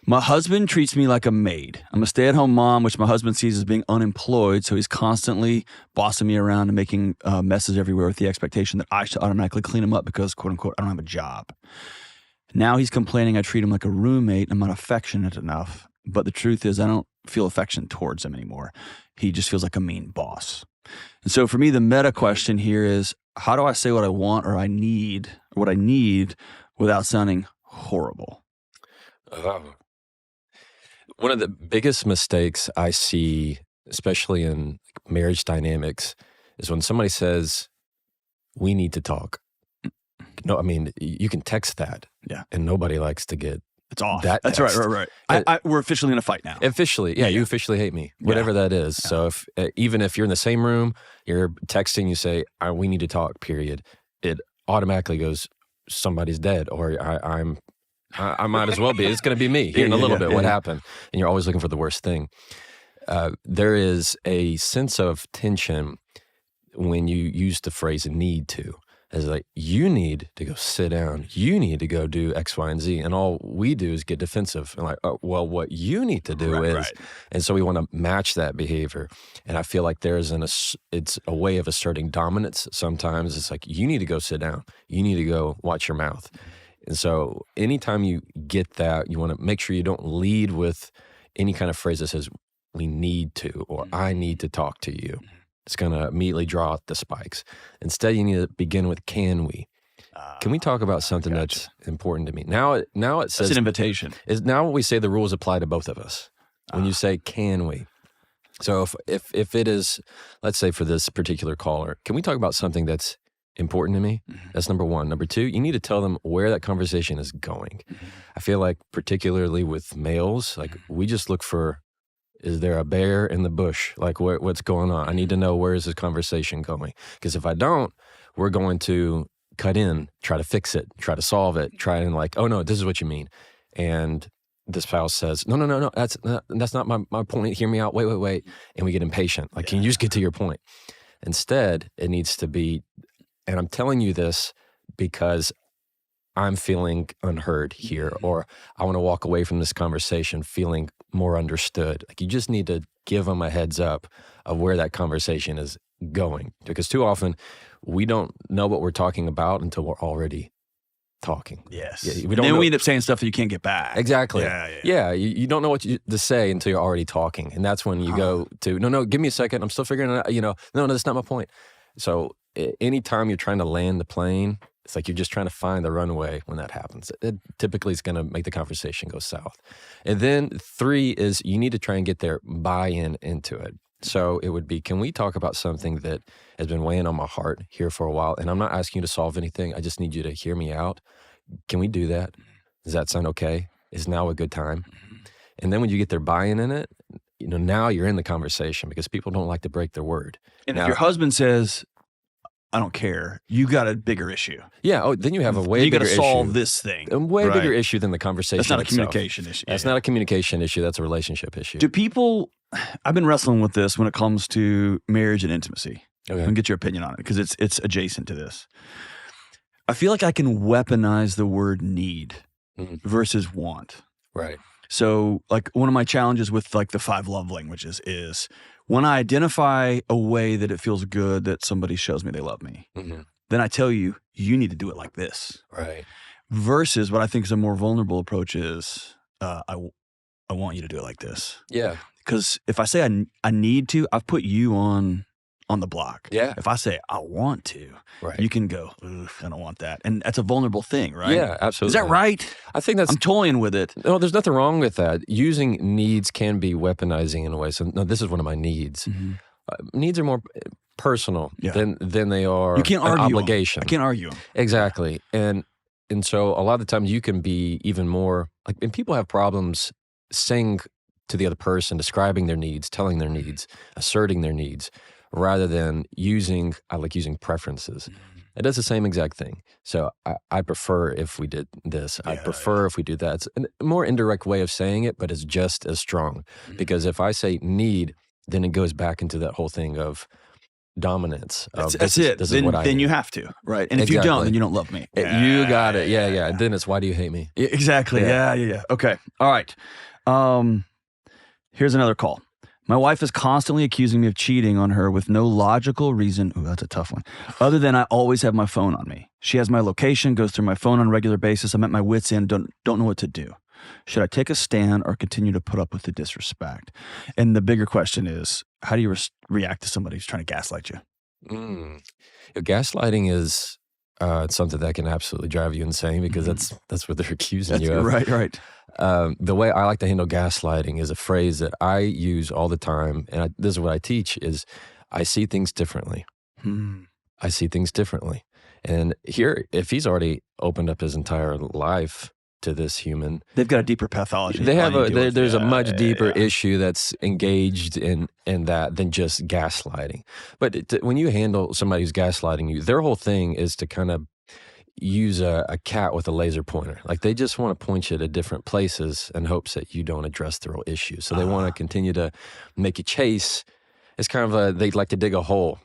My husband treats me like a maid. I'm a stay-at-home mom, which my husband sees as being unemployed, so he's constantly bossing me around and making messes everywhere with the expectation that I should automatically clean him up because, quote-unquote, I don't have a job. Now he's complaining I treat him like a roommate and I'm not affectionate enough, but the truth is I don't feel affection towards him anymore. He just feels like a mean boss. And so for me, the meta question here is, how do I say what I want or what I need without sounding horrible? One of the biggest mistakes I see, especially in marriage dynamics, is when somebody says, we need to talk. No, I mean, you can text that. Yeah. And nobody likes to get It's off. that That's text. right. We're officially in a fight now. Officially, you officially hate me, whatever that is. Yeah. So if even if you're in the same room, you're texting, you say, we need to talk, period. It automatically goes, somebody's dead, or I might as well be. It's going to be me here in a little bit. What happened? And you're always looking for the worst thing. There is a sense of tension when you use the phrase need to. It's like, you need to go sit down. You need to go do X, Y, and Z. And all we do is get defensive. And like, oh, well, what you need to do is. Right. And so we want to match that behavior. And I feel like it's a way of asserting dominance. Sometimes it's like, you need to go sit down. You need to go watch your mouth. And so anytime you get that, you want to make sure you don't lead with any kind of phrase that says, we need to, or I need to talk to you. It's going to immediately draw out the spikes. Instead, you need to begin with, can we? Can we talk about something that's important to me? Now it says— It's an invitation. Now we say the rules apply to both of us. When you say, can we? So if it is, let's say for this particular caller, can we talk about something that's important to me? Mm-hmm. That's number one. Number two, you need to tell them where that conversation is going. Mm-hmm. I feel like particularly with males, like we just look for, is there a bear in the bush? Like what's going on? I need to know, where is this conversation going? Because if I don't, we're going to cut in, try to fix it, try to solve it, try and like, oh no, this is what you mean. And the spouse says, no, that's not my point. Hear me out. Wait. And we get impatient. Like, can you just get to your point? Instead, it needs to be, and I'm telling you this because I'm feeling unheard here, or I want to walk away from this conversation feeling more understood. Like, you just need to give them a heads up of where that conversation is going. Because too often we don't know what we're talking about until we're already talking. Yes. Yeah, we end up saying stuff that you can't get back. Exactly. Yeah. You don't know what to say until you're already talking. And that's when you go to, no, give me a second. I'm still figuring it out. No, that's not my point. So anytime you're trying to land the plane, it's like you're just trying to find the runway when that happens. It typically is going to make the conversation go south. And then 3 is you need to try and get their buy-in into it. So it would be, can we talk about something that has been weighing on my heart here for a while? And I'm not asking you to solve anything. I just need you to hear me out. Can we do that? Does that sound okay? Is now a good time? And then when you get their buy-in in it, now you're in the conversation, because people don't like to break their word. And if your husband says, I don't care, you got a bigger issue. Yeah. Oh, then you have a way bigger issue. You got to solve this thing. A way bigger issue than the conversation itself. That's not a itself. communication issue. That's not a communication issue. That's a relationship issue. Do people, I've been wrestling with this when it comes to marriage and intimacy. Okay. And get your opinion on it, because it's adjacent to this. I feel like I can weaponize the word need versus want. Right. So like one of my challenges with like the 5 love languages is when I identify a way that it feels good that somebody shows me they love me, then I tell you, you need to do it like this. Right. Versus what I think is a more vulnerable approach is, I want you to do it like this. Yeah. Because if I say I need to, I've put you on the block. Yeah. If I say I want to, you can go, I don't want that. And that's a vulnerable thing, right? Yeah, absolutely. Is that right? I think that's— I'm toying with it. No, there's nothing wrong with that. Using needs can be weaponizing in a way. So no, this is one of my needs. Needs are more personal than they are you can't an argue obligation. I can't argue them. Exactly. And so a lot of the times you can be even more like, and people have problems saying to the other person, describing their needs, telling their needs, asserting their needs, rather than I like using preferences. It does the same exact thing. So I prefer if we did this. I prefer if we do that. It's a more indirect way of saying it, but it's just as strong. Because if I say need, then it goes back into that whole thing of dominance. That's it. This is what I then need. you have to, right? And if you don't, then you don't love me. You got it. Yeah. Then it's why do you hate me? Yeah, exactly. Yeah. Okay. All right. Here's another call. My wife is constantly accusing me of cheating on her with no logical reason. Ooh, that's a tough one. Other than I always have my phone on me. She has my location, goes through my phone on a regular basis. I'm at my wit's end, don't know what to do. Should I take a stand or continue to put up with the disrespect? And the bigger question is, how do you react to somebody who's trying to gaslight you? Gaslighting is something that can absolutely drive you insane because that's what they're accusing you of. Right. The way I like to handle gaslighting is a phrase that I use all the time, and this is what I teach, is I see things differently. I see things differently. And here, if he's already opened up his entire life to this human, they've got a deeper pathology. They have there's a much deeper issue that's engaged in that than just gaslighting. But when you handle somebody who's gaslighting you, their whole thing is to kind of use a cat with a laser pointer. Like they just want to point you to different places in hopes that you don't address the real issue. So they want to continue to make you chase. It's kind of they'd like to dig a hole.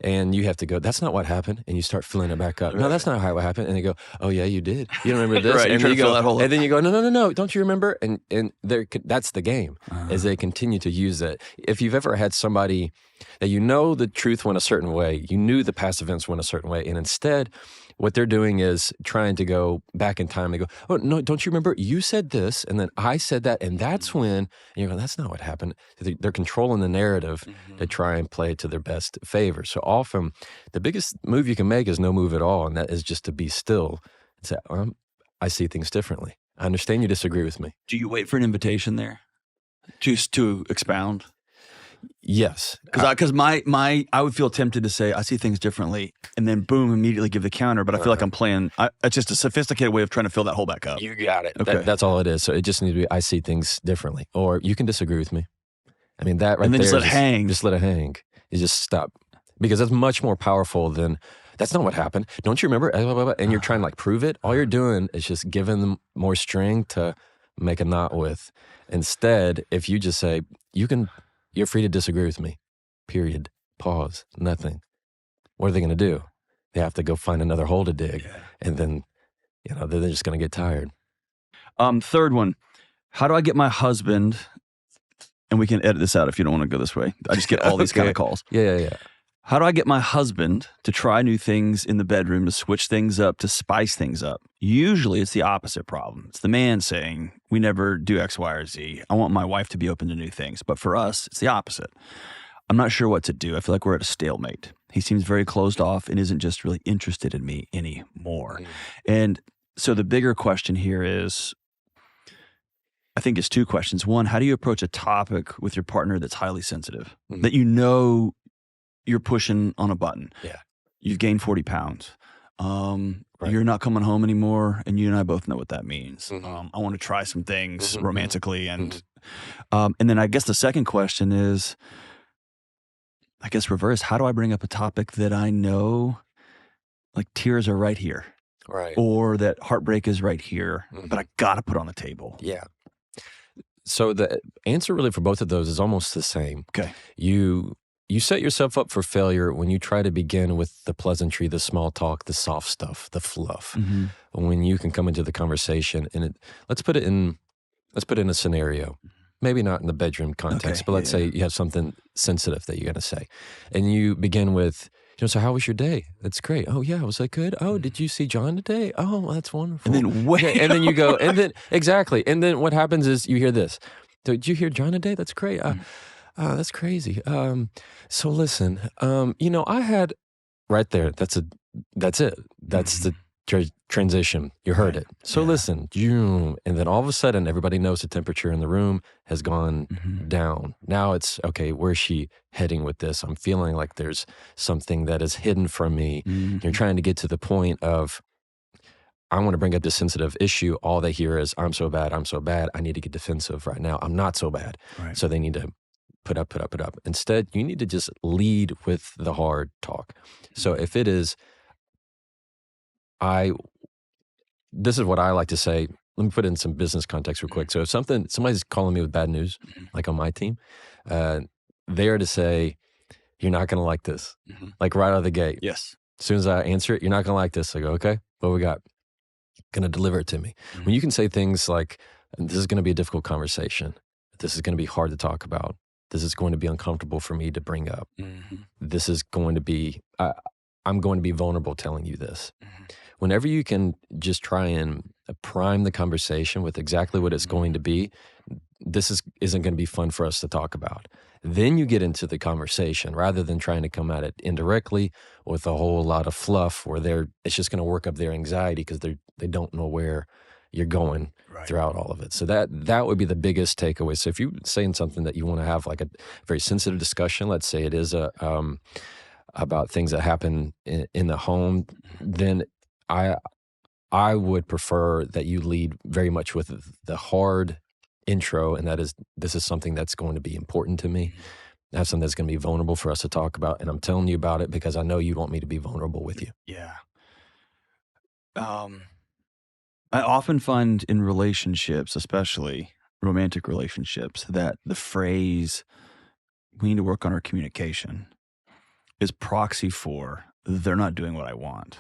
And you have to go, that's not what happened. And you start filling it back up. No, that's not how it happened. And they go, oh yeah, you did. You don't remember this? Right, and then you go, that hole and then you go, no, don't you remember? And that's the game, as they continue to use that. If you've ever had somebody that you know the truth went a certain way, you knew the past events went a certain way, and instead what they're doing is trying to go back in time. They go, oh, no, don't you remember? You said this, and then I said that, and that's when, and you're going, that's not what happened. They're controlling the narrative to try and play it to their best favor. So often, the biggest move you can make is no move at all, and that is just to be still and say, I see things differently. I understand you disagree with me. Do you wait for an invitation there just to expound? Yes, because I would feel tempted to say I see things differently, and then boom, immediately give the counter. But I feel like I'm playing. It's just a sophisticated way of trying to fill that hole back up. You got it. Okay. That's all it is. So it just needs to be I see things differently, or you can disagree with me. I mean that right and then there. Just let it hang. Just let it hang. You just stop because that's much more powerful than that's not what happened. Don't you remember? And you're trying to like prove it. All you're doing is just giving them more string to make a knot with. Instead, if you just say you're free to disagree with me, period, pause, nothing. What are they going to do? They have to go find another hole to dig. And then, they're just going to get tired. Third one, how do I get my husband, and we can edit this out if you don't want to go this way. I just get all these kind of calls. Yeah. How do I get my husband to try new things in the bedroom, to switch things up, to spice things up? Usually it's the opposite problem. It's the man saying, we never do X, Y, or Z. I want my wife to be open to new things. But for us, it's the opposite. I'm not sure what to do. I feel like we're at a stalemate. He seems very closed off and isn't just really interested in me anymore. And so the bigger question here is, I think it's two questions. One, how do you approach a topic with your partner that's highly sensitive, that you know you're pushing on a button? Yeah. You've gained 40 pounds. You're not coming home anymore, and you and I both know what that means. I want to try some things romantically. And then I guess the second question is, reverse. How do I bring up a topic that I know, like tears are right here? Right. Or that heartbreak is right here, but I got to put on the table. Yeah. So the answer really for both of those is almost the same. Okay. You set yourself up for failure when you try to begin with the pleasantry, the small talk, the soft stuff, the fluff. When you can come into the conversation and let's put it in a scenario, maybe not in the bedroom context, but let's say you have something sensitive that you're going to say, and you begin with, so how was your day? That's great. Oh yeah, was that good? Oh, did you see John today? Oh, that's wonderful. And then and then you go, and then exactly, and then what happens is you hear this. Did you hear John today? That's great. That's crazy. So listen, I had right there. That's it. That's the transition. You heard it. So listen, and then all of a sudden, everybody knows the temperature in the room has gone down. Now it's okay. Where's she heading with this? I'm feeling like there's something that is hidden from me. You're trying to get to the point of, I want to bring up this sensitive issue. All they hear is, I'm so bad. I need to get defensive right now. I'm not so bad. Right. So they need to put up. Instead, you need to just lead with the hard talk. So if it is, this is what I like to say. Let me put it in some business context real quick. So if somebody's calling me with bad news, like on my team, they are to say, you're not going to like this. Like right out of the gate. Yes. As soon as I answer it, you're not going to like this. I go, okay, what we got? Going to deliver it to me. When you can say things like, this is going to be a difficult conversation. This is going to be hard to talk about. This is going to be uncomfortable for me to bring up. This is going to be, I'm going to be vulnerable telling you this. Whenever you can just try and prime the conversation with exactly what it's going to be, isn't going to be fun for us to talk about. Then you get into the conversation rather than trying to come at it indirectly with a whole lot of fluff where it's just going to work up their anxiety because they don't know where you're going throughout all of it. So that would be the biggest takeaway. So if you're saying something that you want to have like a very sensitive discussion, let's say it is about things that happen in the home, then I would prefer that you lead very much with the hard intro, and that is, this is something that's going to be important to me. I have something that's going to be vulnerable for us to talk about, and I'm telling you about it because I know you want me to be vulnerable with you. Yeah. I often find in relationships, especially romantic relationships, that the phrase, we need to work on our communication, is proxy for they're not doing what I want.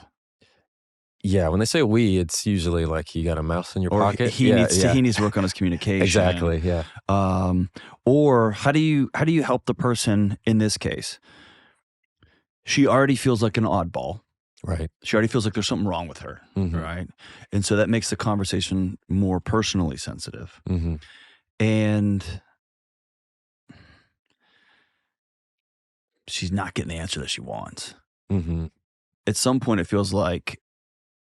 Yeah, when they say we, it's usually like you got a mouse in your pocket. He needs to work on his communication. Exactly, yeah. Or how do you help the person in this case? She already feels like an oddball. Right. She already feels like there's something wrong with her, right? And so that makes the conversation more personally sensitive. And she's not getting the answer that she wants. At some point, it feels like,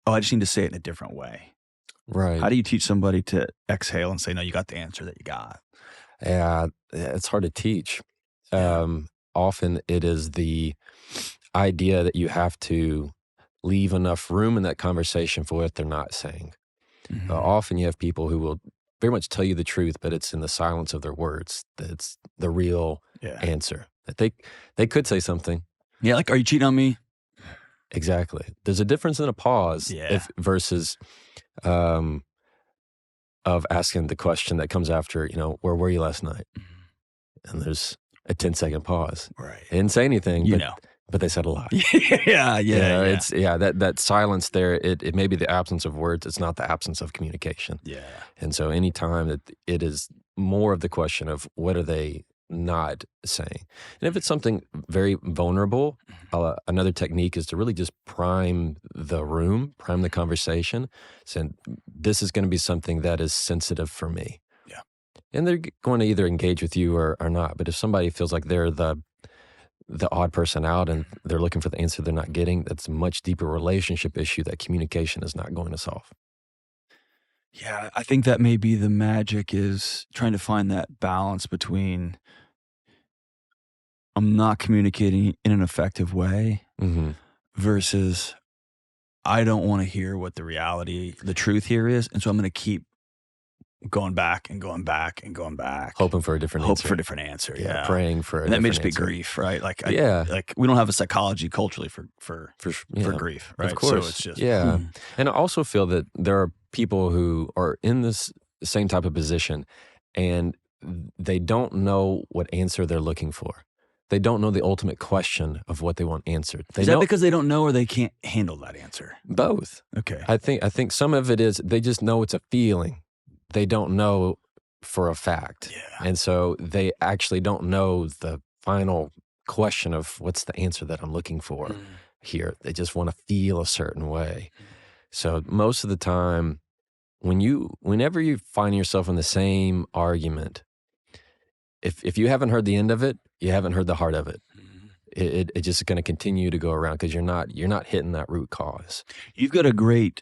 oh, I just need to say it in a different way. Right. How do you teach somebody to exhale and say, no, you got the answer that you got? Yeah, it's hard to teach. Often it is the idea that you have to leave enough room in that conversation for what they're not saying. Often you have people who will very much tell you the truth, but it's in the silence of their words that's the real answer. That they could say something. Yeah, like, are you cheating on me? Exactly. There's a difference in a pause versus of asking the question that comes after, where were you last night? And there's a 10-second pause. Right. They didn't say anything, but they said a lot. It's that silence there, it may be the absence of words, it's not the absence of communication. Yeah. And so anytime that it is more of the question of what are they not saying. And if it's something very vulnerable, another technique is to really just prime the room, prime the conversation, saying this is going to be something that is sensitive for me. Yeah. And they're going to either engage with you or not. But if somebody feels like they're the odd person out and they're looking for the answer they're not getting, that's a much deeper relationship issue that communication is not going to solve. Yeah, I think that may be the magic, is trying to find that balance between I'm not communicating in an effective way versus I don't want to hear what the truth here is. And so I'm going to keep going back and going back and going back. Hoping for a different answer. Hope for a different answer, yeah. Praying for a and that different may just be answer. grief, right? Like, like we don't have a psychology culturally for grief, right? Of course. So it's just, And I also feel that there are people who are in this same type of position and they don't know what answer they're looking for. They don't know the ultimate question of what they want answered. Is that because they don't know or they can't handle that answer? Both. Okay. I think some of it is they just know it's a feeling. They don't know for a fact. Yeah. And so they actually don't know the final question of what's the answer that I'm looking for here. They just want to feel a certain way. So most of the time, whenever you find yourself in the same argument, if you haven't heard the end of it, you haven't heard the heart of it. It just going to continue to go around because you're not hitting that root cause. You've got a great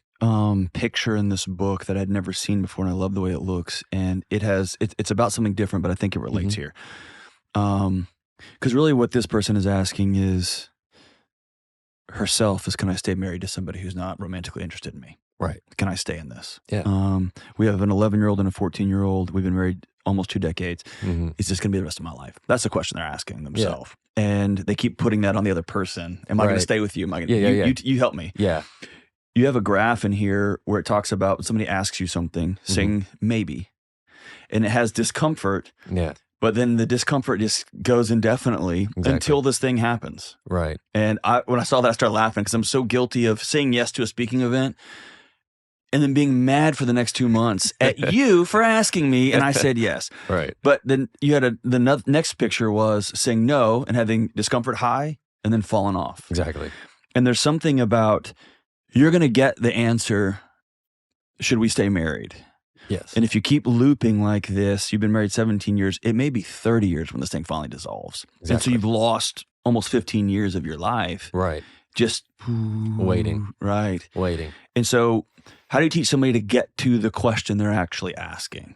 picture in this book that I'd never seen before, and I love the way it looks. And it's about something different, but I think it relates here. Because really, what this person is asking is herself is, can I stay married to somebody who's not romantically interested in me? Right. Can I stay in this? Yeah. We have an 11-year-old and a 14-year-old. We've been married almost 2 decades. Is this going to be the rest of my life? That's the question they're asking themselves. Yeah. And they keep putting that on the other person. Am I going to stay with you? Am I going to, you help me. Yeah. You have a graph in here where it talks about somebody asks you something, saying maybe, and it has discomfort. Yeah. But then the discomfort just goes indefinitely until this thing happens. Right. And when I saw that, I started laughing because I'm so guilty of saying yes to a speaking event and then being mad for the next 2 months at you for asking me, and I said yes. Right. But then you had the next picture was saying no and having discomfort high and then falling off. Exactly. And there's something about you're going to get the answer, should we stay married? Yes. And if you keep looping like this, you've been married 17 years, it may be 30 years when this thing finally dissolves. Exactly. And so you've lost almost 15 years of your life. Right. Just waiting. Right. Waiting. And so how do you teach somebody to get to the question they're actually asking?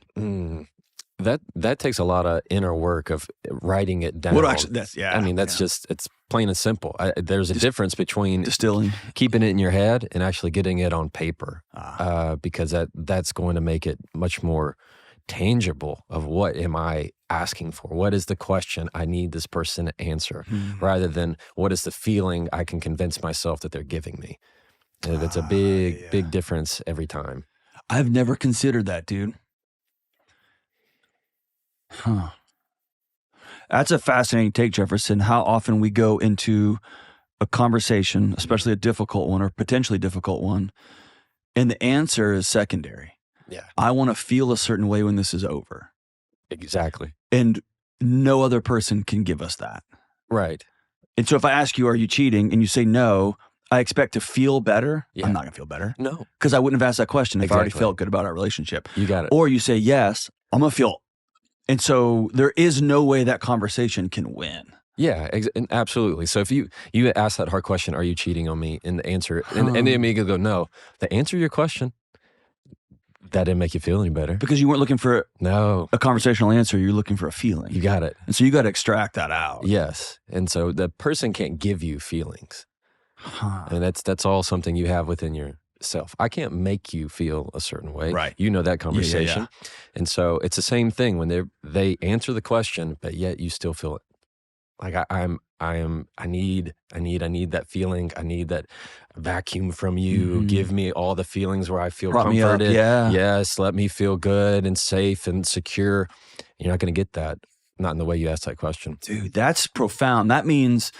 That takes a lot of inner work of writing it down. I mean, that's just, it's plain and simple. There's a difference between distilling, keeping it in your head and actually getting it on paper, because that's going to make it much more tangible of what am I asking for? What is the question I need this person to answer, rather than what is the feeling I can convince myself that they're giving me. And it's a big difference every time. I've never considered that, dude. Huh. That's a fascinating take, Jefferson, how often we go into a conversation, especially a difficult one or potentially difficult one, and the answer is secondary. Yeah. I want to feel a certain way when this is over. Exactly. And no other person can give us that. Right. And so if I ask you, are you cheating? And you say no, I expect to feel better. Yeah. I'm not going to feel better. No. Because I wouldn't have asked that question if I already Exactly. felt good about our relationship. You got it. Or you say yes, I'm going to feel. And so there is no way that conversation can win. Yeah, absolutely. So if you ask that hard question, are you cheating on me? And the answer, and the amigo go, no. The answer to your question, that didn't make you feel any better. Because you weren't looking for a conversational answer. You're looking for a feeling. You got it. And so you got to extract that out. Yes. And so the person can't give you feelings. And that's all something you have within yourself. I can't make you feel a certain way. Right. You know that conversation. Yeah. And so it's the same thing when they answer the question, but yet you still feel it. Like I need that feeling. I need that vacuum from you. Give me all the feelings where I feel comforted. Yes, let me feel good and safe and secure. You're not going to get that, not in the way you ask that question. Dude, that's profound. That means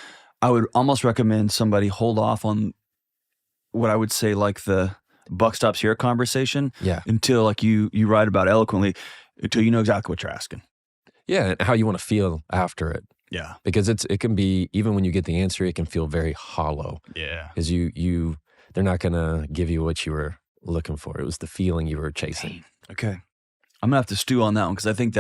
I would almost recommend somebody hold off on what I would say like the buck stops here conversation. Yeah. Until like you write about eloquently, until you know exactly what you're asking. Yeah, and how you want to feel after it. Yeah. Because it can be, even when you get the answer, it can feel very hollow. Yeah. Because they're not going to give you what you were looking for. It was the feeling you were chasing. Okay. I'm going to have to stew on that one because I think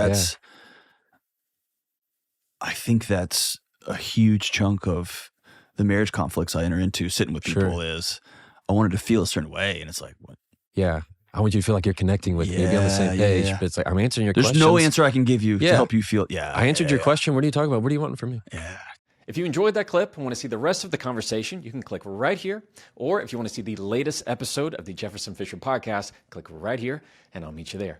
that's a huge chunk of the marriage conflicts I enter into sitting with people is I wanted to feel a certain way. And it's like, what? Yeah. I want you to feel like you're connecting with me, be on the same page. But it's like, I'm answering your questions. There's no answer I can give you to help you feel. I answered your question. What are you talking about? What are you wanting from me? Yeah. If you enjoyed that clip and want to see the rest of the conversation, you can click right here. Or if you want to see the latest episode of the Jefferson Fisher podcast, click right here, and I'll meet you there.